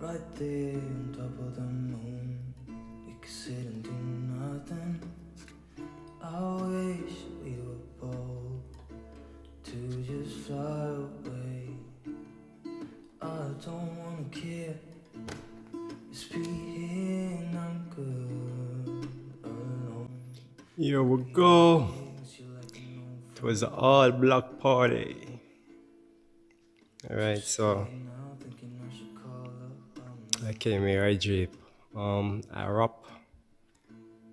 Right there on top of the moon, we could sit and do nothing. I wish we were bold to just fly away. I don't wanna care, just be here and I'm good alone. Here we go. It was an all black party. Alright, so I came here, I drape. I wrap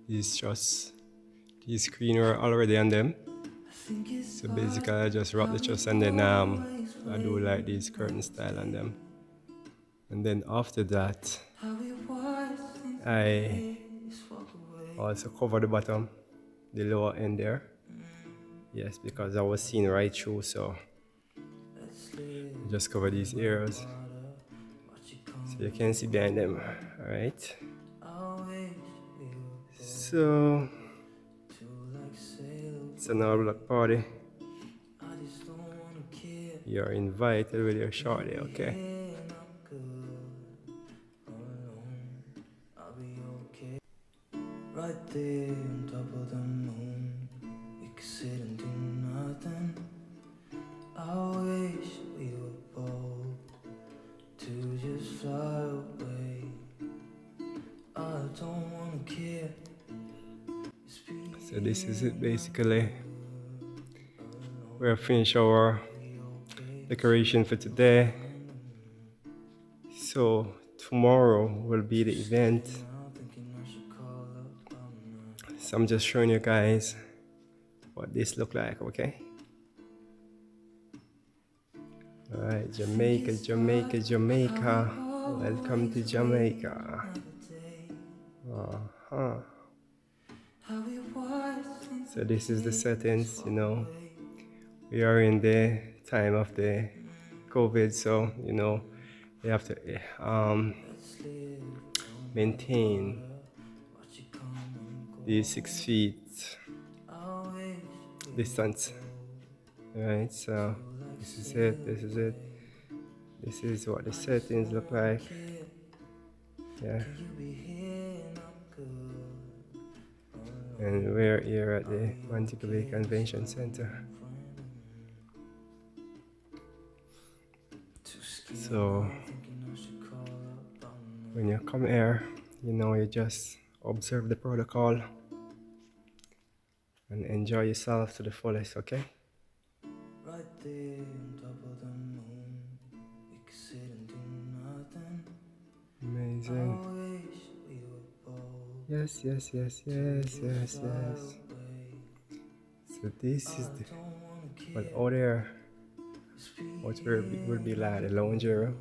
these truss. These screen were already on them. So basically I just wrap the truss and then I do like these curtain style on them. And then after that I also cover the bottom, the lower end there. Yes, because I was seeing right through, so I just cover these areas so you can see behind them. Alright. So it's an all black party. You're invited with your shorty, okay? Right there on top of the moon, we could sit and do nothing. I wish we were bold to just fly away. I don't wanna care. So this is it basically. We're finished our decoration for today. So tomorrow will be the event. So I'm just showing you guys what this look like, okay? Alright, Jamaica, Jamaica, Jamaica. Welcome to Jamaica. So this is the settings, you know. We are in the time of the COVID, so you know we have to maintain the 6 feet distance. Alright, so this is it, this is it. This is what the settings look like. Yeah. And we're here at the Montego Bay Convention Center. So when you come here, you know, you just observe the protocol and enjoy yourself to the fullest, okay? Right there on top of the moon, we could sit and do nothing. Amazing. Yes, yes, yes, yes, yes, yes. So this is the, well, out there, what would be like the lounge area.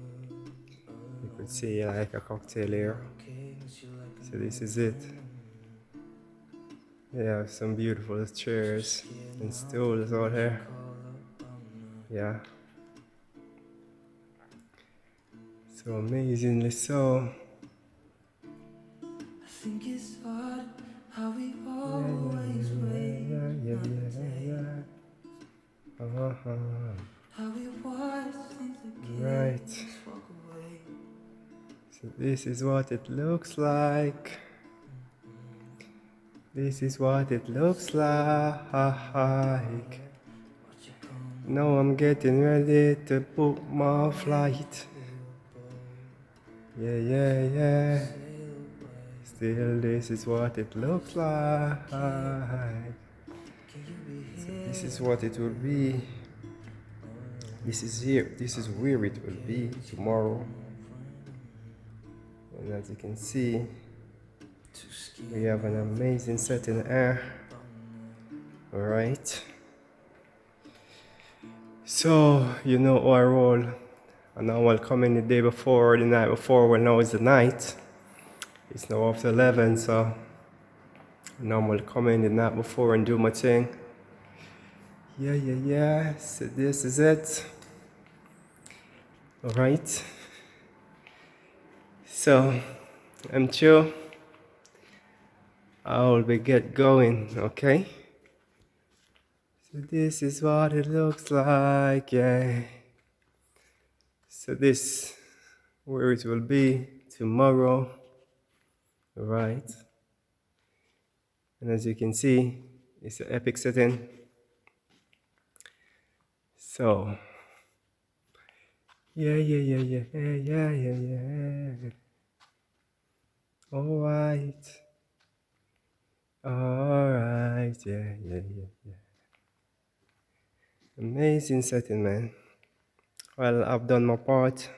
You could see like a cocktail here. So this is it. They have some beautiful chairs and stools out here. Yeah. So amazingly so. I think it's odd how we always wait. How we watch things again. Right. So this is what it looks like. This is what it looks like. Now I'm getting ready to book my flight. Yeah, yeah, yeah. Still, this is what it looks like. So this is what it will be. This is here. This is where it will be tomorrow. And as you can see, we have an amazing setting here. Alright. So, you know how I roll. And now I'll come in the day before, the night before, well now it's the night. It's now after 11, so now I'll come in the night before and do my thing. Yeah, yeah, yeah. So this is it. Alright. So, I'm chill. I'll be get going, okay? So this is what it looks like, yeah. So this where it will be tomorrow, right? And as you can see, it's an epic setting. So, yeah. Alright, yeah. Amazing setting, man. Well, I've done my part.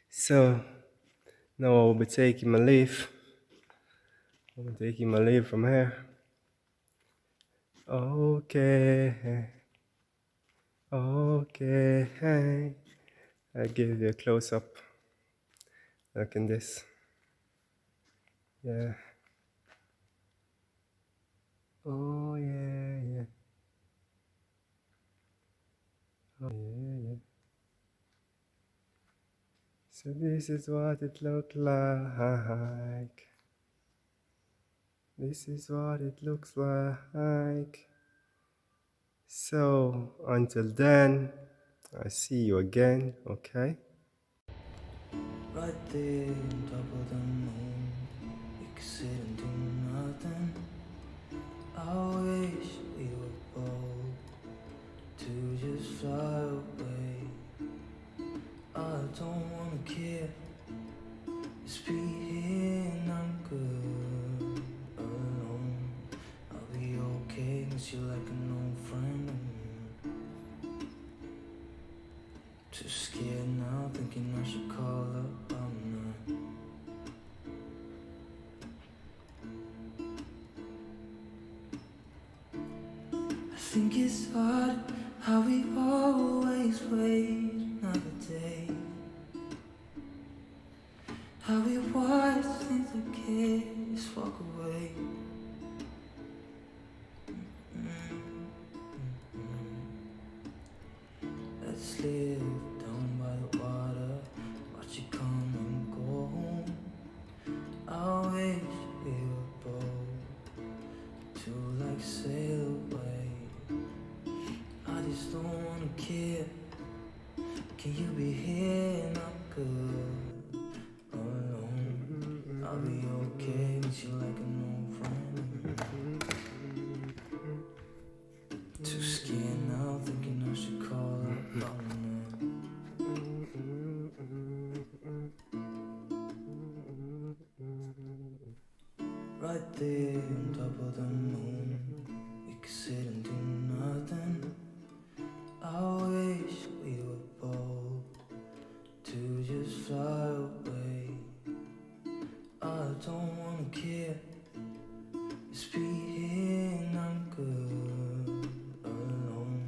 So, now I'll be taking my leave. I'll be taking my leave from here. Okay. I'll give you a close-up. Look in this. Yeah. Oh, yeah. Oh, yeah. So this is what it looked like. This is what it looks like. So, until then, I see you again, okay? Right there on top of the moon, we could sit and do nothing. I wish we were bold to just fly away. I don't wanna care, just be here and I'm good alone. I'll be okay, miss you like an old friend. Too scared now, thinking I should call up all night. I think it's odd how we always wait another day. How we watch things that can't just walk away. Let's live down by the water, watch you come and go home. I wish we were bold to like sail away. I just don't wanna care. Can you be here and I'm good alone? I'll be okay with you like an old friend. Too scared now, thinking I should call up all night. Right there on top of the moon, we could sit and do nothing. I wish we were bold to just fly away. I don't wanna care, just be here and I'm good alone.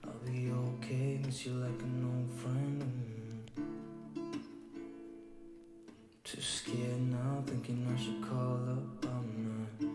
I'll be okay, miss you like an old friend. Too scared now, thinking I should call up all night.